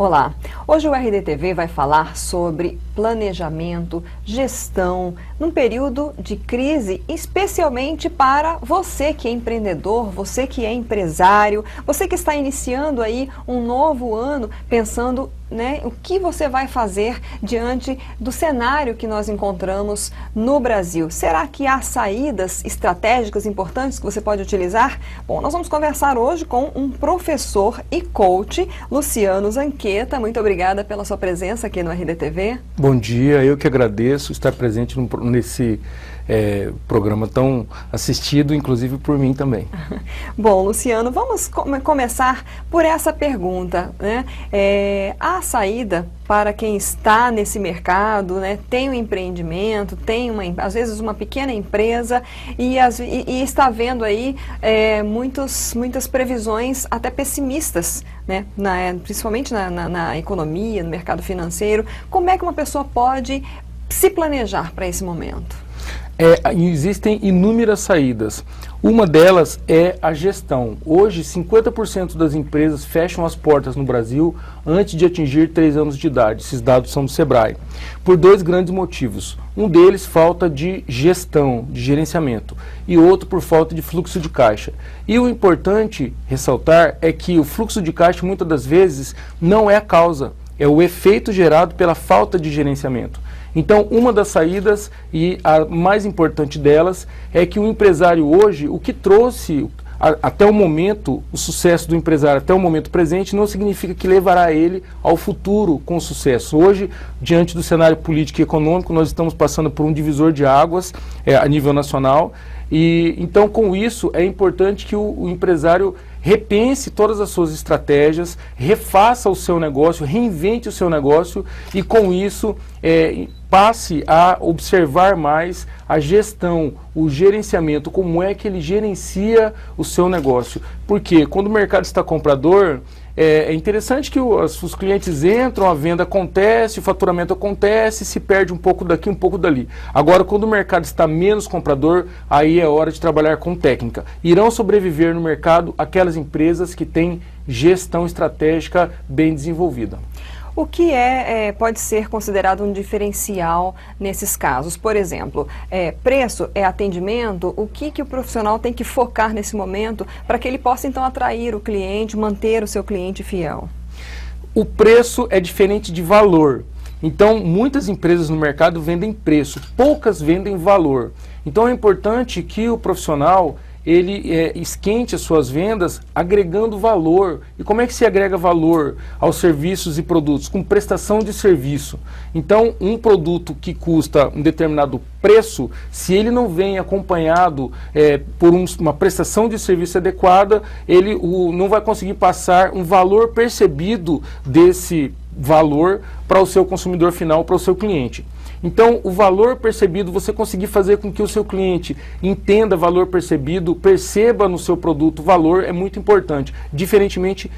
Olá, hoje o RDTV vai falar sobre planejamento, gestão, num período de crise, especialmente para você que é empreendedor, você que é empresário, você que está iniciando aí um novo ano pensando, o que você vai fazer diante do cenário que nós encontramos no Brasil. Será que há saídas estratégicas importantes que você pode utilizar? Bom, nós vamos conversar hoje com um professor e coach, Luciano Zanqueta. Muito obrigada pela sua presença aqui no RDTV. Bom dia, eu que agradeço estar presente nesse programa tão assistido, inclusive por mim também. Bom, Luciano, vamos começar por essa pergunta, há saída para quem está nesse mercado, tem um empreendimento, tem às vezes uma pequena empresa e está vendo aí muitas previsões até pessimistas, principalmente na economia, no mercado financeiro. Como é que uma pessoa pode se planejar para esse momento? Existem inúmeras saídas. Uma delas é a gestão. Hoje, 50% das empresas fecham as portas no Brasil antes de atingir 3 anos de idade. Esses dados são do Sebrae. Por 2 grandes motivos. Um deles, falta de gestão, de gerenciamento. E outro, por falta de fluxo de caixa. E o importante ressaltar é que o fluxo de caixa, muitas das vezes, não é a causa. É o efeito gerado pela falta de gerenciamento. Então, uma das saídas, e a mais importante delas, é que o empresário hoje, o que trouxe até o momento, o sucesso do empresário até o momento presente, não significa que levará ele ao futuro com sucesso. Hoje, diante do cenário político e econômico, nós estamos passando por um divisor de águas a nível nacional, e então com isso é importante que o empresário repense todas as suas estratégias, refaça o seu negócio, reinvente o seu negócio e com isso passe a observar mais a gestão, o gerenciamento, como é que ele gerencia o seu negócio. Porque quando o mercado está comprador, é interessante que os clientes entram, a venda acontece, o faturamento acontece, se perde um pouco daqui, um pouco dali. Agora, quando o mercado está menos comprador, aí é hora de trabalhar com técnica. Irão sobreviver no mercado aquelas empresas que têm gestão estratégica bem desenvolvida. O que pode ser considerado um diferencial nesses casos? Por exemplo, preço é atendimento? O que o profissional tem que focar nesse momento para que ele possa então atrair o cliente, manter o seu cliente fiel? O preço é diferente de valor. Então, muitas empresas no mercado vendem preço, poucas vendem valor. Então, é importante que o profissional ele esquente as suas vendas agregando valor. E como é que se agrega valor aos serviços e produtos? Com prestação de serviço. Então, um produto que custa um determinado preço, se ele não vem acompanhado por uma prestação de serviço adequada, ele não vai conseguir passar um valor percebido desse valor para o seu consumidor final, para o seu cliente. Então, o valor percebido, você conseguir fazer com que o seu cliente entenda valor percebido, perceba no seu produto valor, é muito importante, diferentemente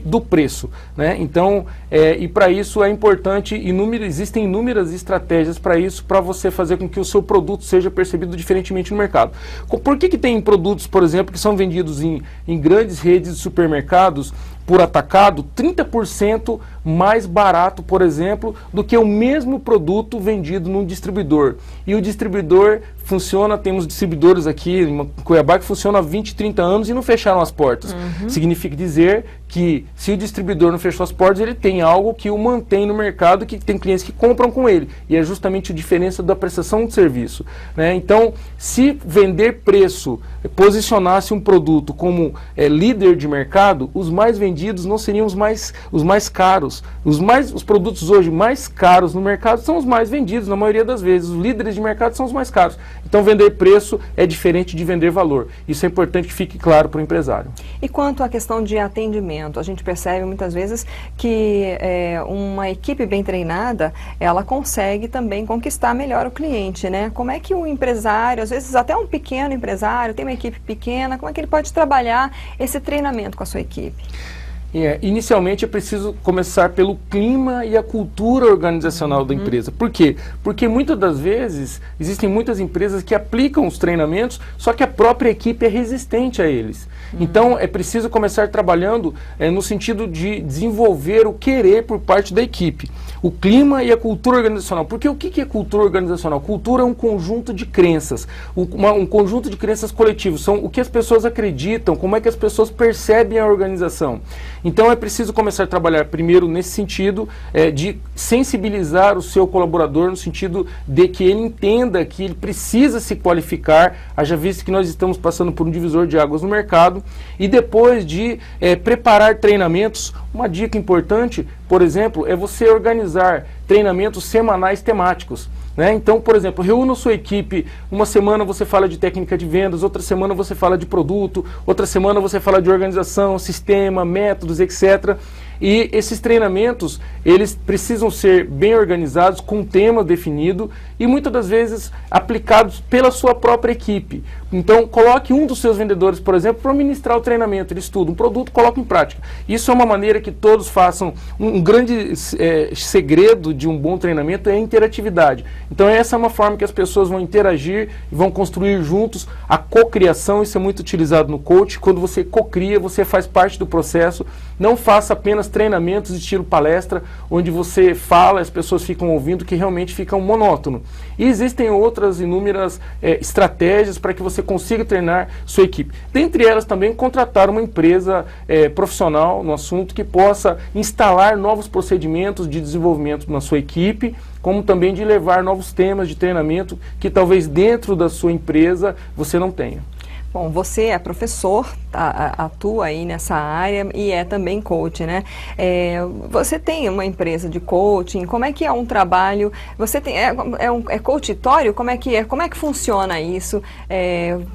do preço, Então, e para isso é importante, existem inúmeras estratégias para isso, para você fazer com que o seu produto seja percebido diferentemente no mercado. Por que tem produtos, por exemplo, que são vendidos em grandes redes de supermercados, por atacado, 30% mais barato, por exemplo, do que o mesmo produto vendido num distribuidor. E o distribuidor funciona, temos distribuidores aqui em Cuiabá que funcionam há 20, 30 anos e não fecharam as portas. Significa dizer que se o distribuidor não fechou as portas, ele tem algo que o mantém no mercado, que tem clientes que compram com ele. E é justamente a diferença da prestação de serviço. Então, se vender preço, posicionasse um produto como líder de mercado, os mais vendidos não seriam os mais caros. Os produtos hoje mais caros no mercado são os mais vendidos, na maioria das vezes. Os líderes de mercado são os mais caros. Então, vender preço é diferente de vender valor. Isso é importante que fique claro para o empresário. E quanto à questão de atendimento, a gente percebe muitas vezes que uma equipe bem treinada, ela consegue também conquistar melhor o cliente, Como é que o empresário, às vezes até um pequeno empresário, tem uma equipe pequena, como é que ele pode trabalhar esse treinamento com a sua equipe? Inicialmente é preciso começar pelo clima e a cultura organizacional da empresa. Por quê? Porque muitas das vezes existem muitas empresas que aplicam os treinamentos, só que a própria equipe é resistente a eles. Então é preciso começar trabalhando no sentido de desenvolver o querer por parte da equipe. O clima e a cultura organizacional. Porque o que é cultura organizacional? Cultura é um conjunto de crenças, um conjunto de crenças coletivas. São o que as pessoas acreditam, como é que as pessoas percebem a organização. Então é preciso começar a trabalhar primeiro nesse sentido de sensibilizar o seu colaborador no sentido de que ele entenda que ele precisa se qualificar, haja visto que nós estamos passando por um divisor de águas no mercado, e depois de preparar treinamentos. Uma dica importante, por exemplo, é você organizar treinamentos semanais temáticos. Então, por exemplo, reúna sua equipe, uma semana você fala de técnica de vendas, outra semana você fala de produto, outra semana você fala de organização, sistema, métodos, etc. E esses treinamentos, eles precisam ser bem organizados, com um tema definido e muitas das vezes aplicados pela sua própria equipe. Então, coloque um dos seus vendedores, por exemplo, para ministrar o treinamento. Ele estuda um produto, coloca em prática. Isso é uma maneira que todos façam. Um grande segredo de um bom treinamento é a interatividade. Então, essa é uma forma que as pessoas vão interagir e vão construir juntos a cocriação. Isso é muito utilizado no coach. Quando você cocria, você faz parte do processo. Não faça apenas treinamentos estilo palestra, onde você fala, as pessoas ficam ouvindo, que realmente fica monótono. E existem outras inúmeras estratégias para que você consiga treinar sua equipe. Dentre elas também contratar uma empresa profissional no assunto que possa instalar novos procedimentos de desenvolvimento na sua equipe, como também de levar novos temas de treinamento que talvez dentro da sua empresa você não tenha. Bom, você é professor, atua aí nessa área e é também coach, né? Você tem uma empresa de coaching, como é que é um trabalho? Você tem, é coachitório? Como é que funciona isso,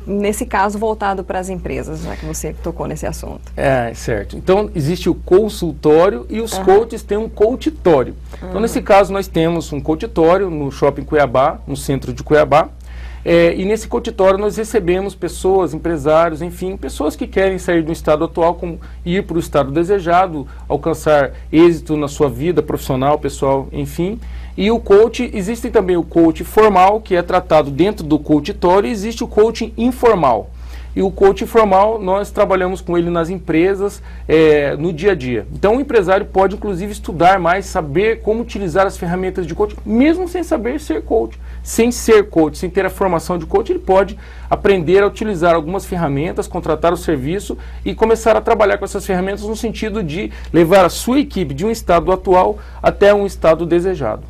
nesse caso voltado para as empresas, já que você tocou nesse assunto? Certo. Então, existe o consultório e os coaches têm um coachitório. Então, nesse caso, nós temos um coachitório no Shopping Cuiabá, no centro de Cuiabá. E nesse coachitório nós recebemos pessoas, empresários, enfim, pessoas que querem sair do estado atual, ir para o estado desejado, alcançar êxito na sua vida profissional, pessoal, enfim. E o coach, existe também o coach formal, que é tratado dentro do coachitório, e existe o coaching informal. E o coach formal, nós trabalhamos com ele nas empresas, no dia a dia. Então o empresário pode inclusive estudar mais, saber como utilizar as ferramentas de coach, mesmo sem saber ser coach. Sem ser coach, sem ter a formação de coach, ele pode aprender a utilizar algumas ferramentas, contratar o serviço e começar a trabalhar com essas ferramentas no sentido de levar a sua equipe de um estado atual até um estado desejado.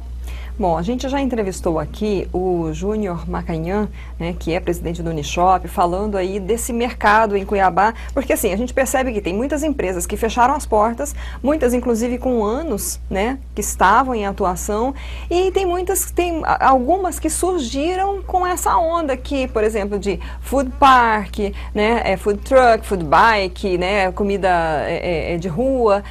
Bom, a gente já entrevistou aqui o Júnior Macanhã, né, que é presidente do Unishop, falando aí desse mercado em Cuiabá, porque assim, a gente percebe que tem muitas empresas que fecharam as portas, muitas inclusive com anos, né, que estavam em atuação, e tem algumas que surgiram com essa onda aqui, por exemplo, de food park, né, food truck, food bike, né, comida de rua.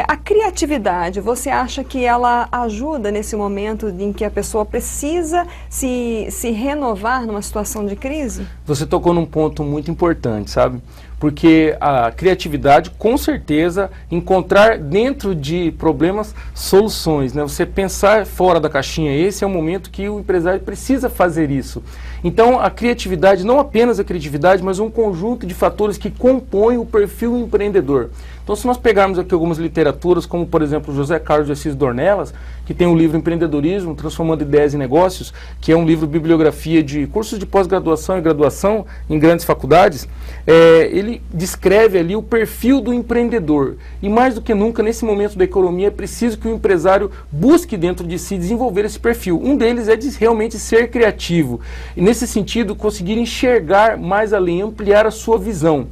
A criatividade, você acha que ela ajuda nesse momento em que a pessoa precisa se renovar numa situação de crise? Você tocou num ponto muito importante, sabe? Porque a criatividade, com certeza, encontrar dentro de problemas soluções, né? Você pensar fora da caixinha, esse é o momento que o empresário precisa fazer isso. Então, a criatividade, não apenas a criatividade, mas um conjunto de fatores que compõem o perfil empreendedor. Então, se nós pegarmos aqui algumas literaturas, como por exemplo José Carlos de Assis Dornelas, que tem o livro Empreendedorismo, Transformando Ideias em Negócios, que é um livro bibliografia de cursos de pós-graduação e graduação em grandes faculdades, ele descreve ali o perfil do empreendedor. E mais do que nunca, nesse momento da economia, é preciso que o empresário busque dentro de si desenvolver esse perfil. Um deles é de realmente ser criativo. E nesse sentido, conseguir enxergar mais além, ampliar a sua visão.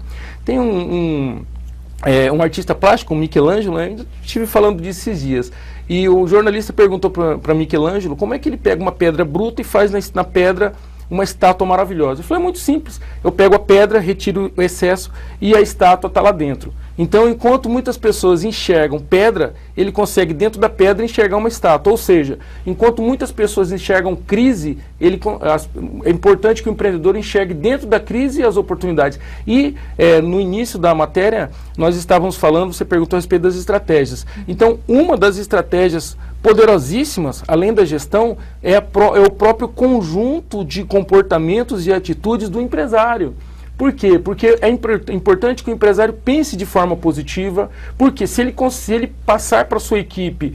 Tem um artista plástico, o Michelangelo, né? Eu estive falando disso esses dias. E o jornalista perguntou para Michelangelo como é que ele pega uma pedra bruta e faz na pedra uma estátua maravilhosa. Ele falou, é muito simples. Eu pego a pedra, retiro o excesso e a estátua está lá dentro. Então, enquanto muitas pessoas enxergam pedra, ele consegue dentro da pedra enxergar uma estátua. Ou seja, enquanto muitas pessoas enxergam crise, é importante que o empreendedor enxergue dentro da crise as oportunidades. E no início da matéria, nós estávamos falando, você perguntou a respeito das estratégias. Então, uma das estratégias poderosíssimas, além da gestão, é o próprio conjunto de comportamentos e atitudes do empresário. Por quê? Porque é importante que o empresário pense de forma positiva, porque se ele passar para a sua equipe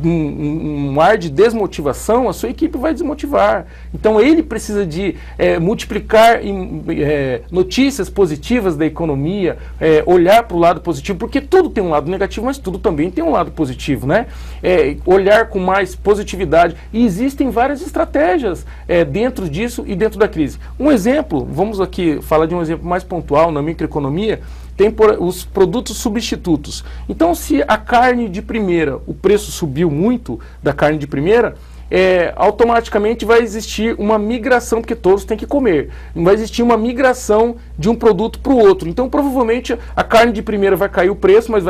um ar de desmotivação, a sua equipe vai desmotivar. Então ele precisa de multiplicar notícias positivas da economia, olhar para o lado positivo, porque tudo tem um lado negativo, mas tudo também tem um lado positivo, né? Olhar com mais positividade. E existem várias estratégias dentro disso e dentro da crise. Um exemplo, vamos aqui falar de um exemplo mais pontual na microeconomia, tem os produtos substitutos. Então, se a carne de primeira, o preço subiu muito da carne de primeira, automaticamente vai existir uma migração, porque todos têm que comer. Vai existir uma migração de um produto para o outro. Então, provavelmente, a carne de primeira vai cair o preço, mas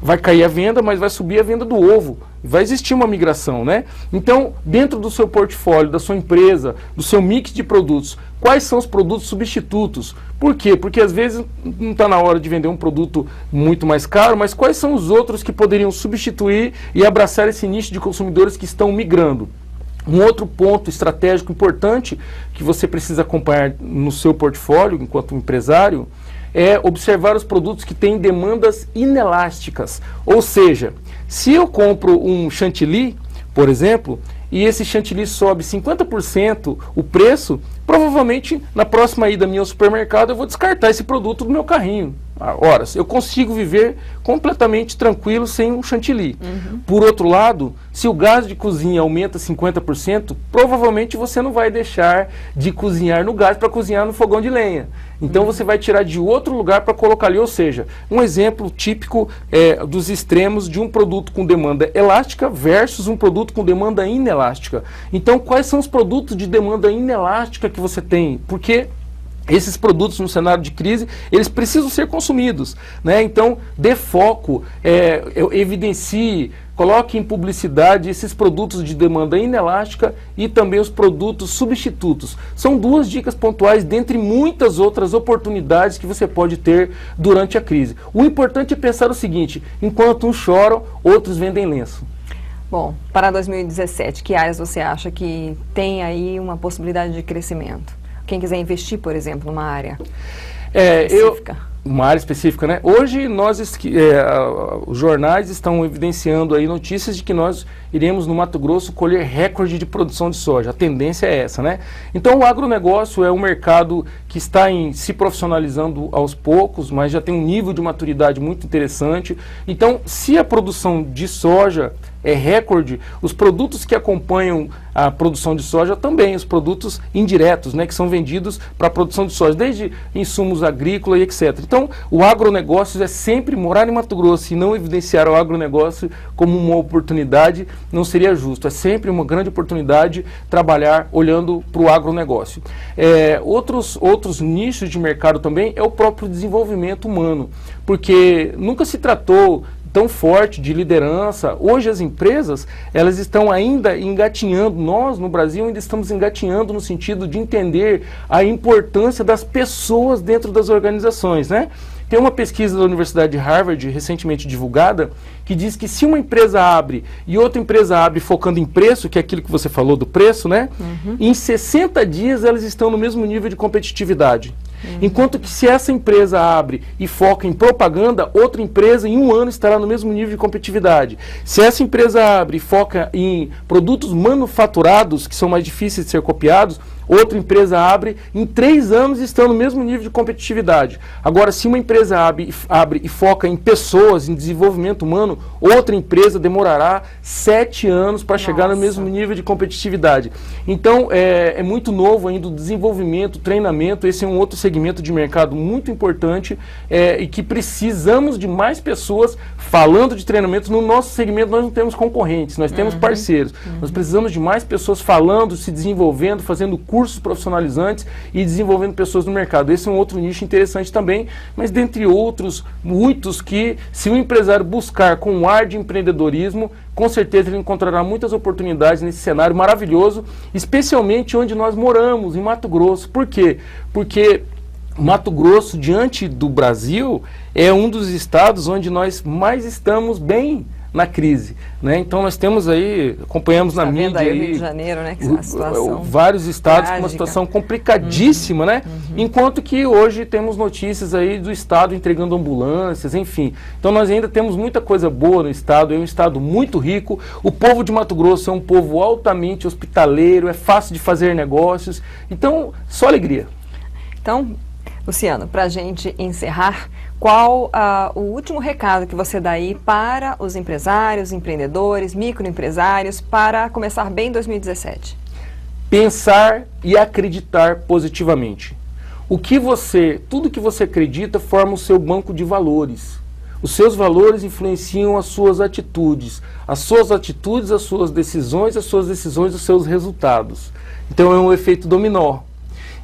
vai cair a venda, mas vai subir a venda do ovo. Vai existir uma migração, né? Então, dentro do seu portfólio, da sua empresa, do seu mix de produtos, quais são os produtos substitutos? Por quê? Porque às vezes não está na hora de vender um produto muito mais caro, mas quais são os outros que poderiam substituir e abraçar esse nicho de consumidores que estão migrando? Um outro ponto estratégico importante que você precisa acompanhar no seu portfólio, enquanto empresário, é observar os produtos que têm demandas inelásticas. Ou seja, se eu compro um chantilly, por exemplo, e esse chantilly sobe 50% o preço, provavelmente na próxima ida minha ao supermercado eu vou descartar esse produto do meu carrinho. Ora, eu consigo viver completamente tranquilo sem um chantilly. Por outro lado, se o gás de cozinha aumenta 50%, provavelmente você não vai deixar de cozinhar no gás para cozinhar no fogão de lenha. Então você vai tirar de outro lugar para colocar ali. Ou seja, um exemplo típico dos extremos de um produto com demanda elástica versus um produto com demanda inelástica. Então, quais são os produtos de demanda inelástica que você tem? Porque esses produtos no cenário de crise, eles precisam ser consumidos, né? Então, dê foco, evidencie, coloque em publicidade esses produtos de demanda inelástica e também os produtos substitutos. São duas dicas pontuais dentre muitas outras oportunidades que você pode ter durante a crise. O importante é pensar o seguinte: enquanto uns choram, outros vendem lenço. Bom, para 2017, que áreas você acha que tem aí uma possibilidade de crescimento? Quem quiser investir, por exemplo, numa área específica. Uma área específica, né? Hoje os jornais estão evidenciando aí notícias de que nós iremos no Mato Grosso colher recorde de produção de soja. A tendência é essa, né? Então o agronegócio é um mercado que está se profissionalizando aos poucos, mas já tem um nível de maturidade muito interessante. Então, se a produção de soja é recorde, os produtos que acompanham a produção de soja também, os produtos indiretos, né, que são vendidos para a produção de soja, desde insumos agrícolas e etc. Então, o agronegócio é sempre morar em Mato Grosso e não evidenciar o agronegócio como uma oportunidade, não seria justo. É sempre uma grande oportunidade trabalhar olhando para o agronegócio. Outros nichos de mercado também é o próprio desenvolvimento humano, porque nunca se tratou tão forte de liderança. Hoje as empresas, elas estão ainda engatinhando, nós no Brasil ainda estamos engatinhando no sentido de entender a importância das pessoas dentro das organizações, né? Tem uma pesquisa da Universidade de Harvard, recentemente divulgada, que diz que se uma empresa abre e outra empresa abre focando em preço, que é aquilo que você falou do preço, né? Em 60 dias elas estão no mesmo nível de competitividade. Enquanto que se essa empresa abre e foca em propaganda, outra empresa em um ano estará no mesmo nível de competitividade. Se essa empresa abre e foca em produtos manufaturados, que são mais difíceis de ser copiados, outra empresa abre, em 3 anos estão no mesmo nível de competitividade. Agora, se uma empresa abre e foca em pessoas, em desenvolvimento humano, outra empresa demorará 7 anos para chegar no mesmo nível de competitividade. Então, é muito novo ainda o desenvolvimento, o treinamento. Esse é um outro segmento de mercado muito importante e que precisamos de mais pessoas falando de treinamento. No nosso segmento nós não temos concorrentes, nós temos parceiros. Nós precisamos de mais pessoas falando, se desenvolvendo, fazendo cursos cursos profissionalizantes e desenvolvendo pessoas no mercado. Esse é um outro nicho interessante também, mas dentre outros, muitos que, se o empresário buscar com um ar de empreendedorismo, com certeza ele encontrará muitas oportunidades nesse cenário maravilhoso, especialmente onde nós moramos, em Mato Grosso. Por quê? Porque Mato Grosso, diante do Brasil, é um dos estados onde nós mais estamos bem na crise, né? Então nós temos aí, acompanhamos na mídia aí, aí, Rio de Janeiro, né, que é uma situação vários estados trágica, com uma situação complicadíssima, né? Enquanto que hoje temos notícias aí do estado entregando ambulâncias, enfim. Então nós ainda temos muita coisa boa no estado, é um estado muito rico. O povo de Mato Grosso é um povo altamente hospitaleiro, é fácil de fazer negócios. Então, só alegria. Então, Luciano, para a gente encerrar, qual o último recado que você dá aí para os empresários, empreendedores, microempresários, para começar bem 2017? Pensar e acreditar positivamente. Tudo que você acredita forma o seu banco de valores. Os seus valores influenciam as suas atitudes, as suas decisões, os seus resultados. Então é um efeito dominó.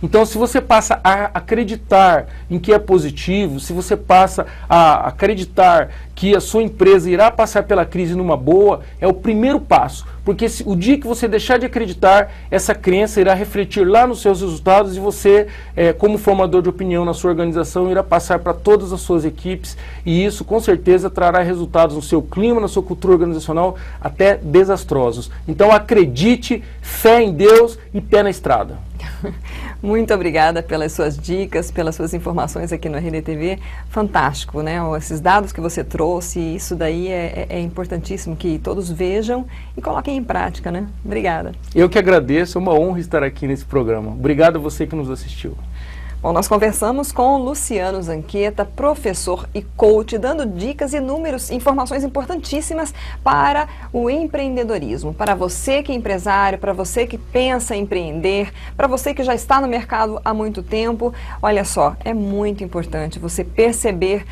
Então, se você passa a acreditar em que é positivo, se você passa a acreditar que a sua empresa irá passar pela crise numa boa, é o primeiro passo. Porque o dia que você deixar de acreditar, essa crença irá refletir lá nos seus resultados e você, como formador de opinião na sua organização, irá passar para todas as suas equipes e isso, com certeza, trará resultados no seu clima, na sua cultura organizacional, até desastrosos. Então, acredite, fé em Deus e pé na estrada. Muito obrigada pelas suas dicas, pelas suas informações aqui no RDTV. Fantástico, né? Esses dados que você trouxe, isso daí é importantíssimo que todos vejam e coloquem em prática, né? Obrigada. Eu que agradeço, é uma honra estar aqui nesse programa. Obrigado a você que nos assistiu. Bom, nós conversamos com Luciano Zanqueta, professor e coach, dando dicas e números, informações importantíssimas para o empreendedorismo. Para você que é empresário, para você que pensa em empreender, para você que já está no mercado há muito tempo, olha só, é muito importante você perceber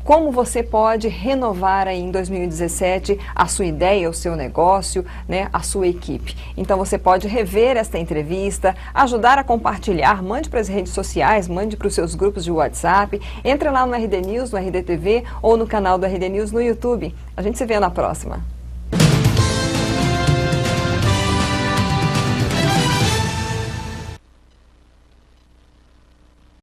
como você pode renovar aí em 2017 a sua ideia, o seu negócio, né, a sua equipe. Então você pode rever esta entrevista, ajudar a compartilhar, mande para as redes sociais, mande para os seus grupos de WhatsApp, entre lá no RD News, no RDTV ou no canal do RD News no YouTube. A gente se vê na próxima.